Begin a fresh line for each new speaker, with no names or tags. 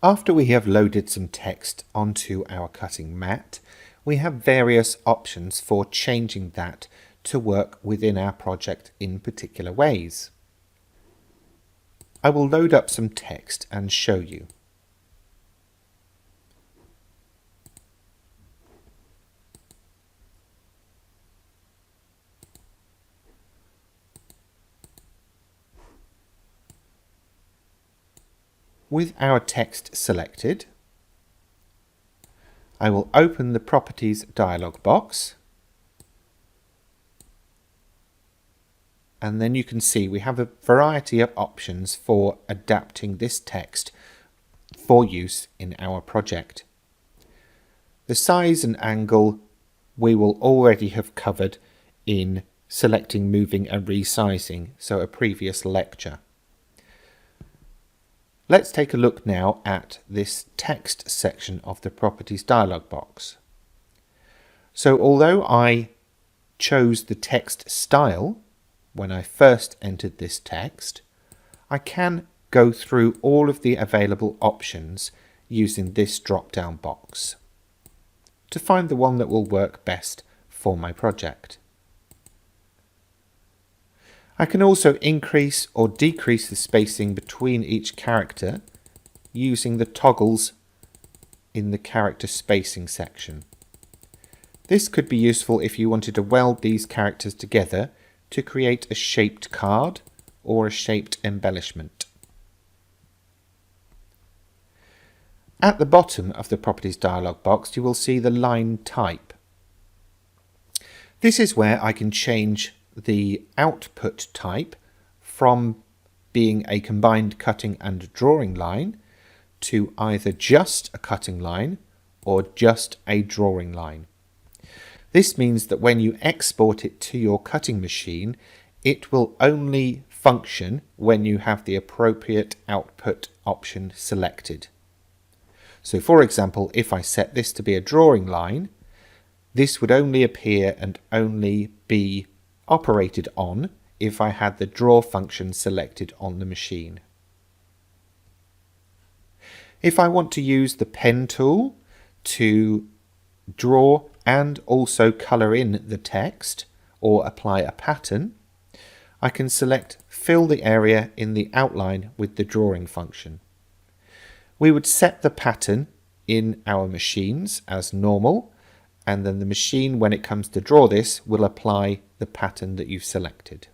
After we have loaded some text onto our cutting mat, we have various options for changing that to work within our project in particular ways. I will load up some text and show you. With our text selected, I will open the Properties dialog box, and then you can see we have a variety of options for adapting this text for use in our project. The size and angle we will already have covered in selecting, moving and resizing, so a previous lecture. Let's take a look now at this text section of the Properties dialog box. So although I chose the text style when I first entered this text, I can go through all of the available options using this drop-down box to find the one that will work best for my project. I can also increase or decrease the spacing between each character using the toggles in the character spacing section. This could be useful if you wanted to weld these characters together to create a shaped card or a shaped embellishment. At the bottom of the Properties dialog box, you will see the line type. This is where I can change the output type from being a combined cutting and drawing line to either just a cutting line or just a drawing line. This means that when you export it to your cutting machine, it will only function when you have the appropriate output option selected. So for example, if I set this to be a drawing line, this would only appear and only be operated on if I had the draw function selected on the machine. If I want to use the pen tool to draw and also colour in the text or apply a pattern, I can select fill the area in the outline with the drawing function. We would set the pattern in our machines as normal, and then the machine, when it comes to draw this, will apply the pattern that you've selected.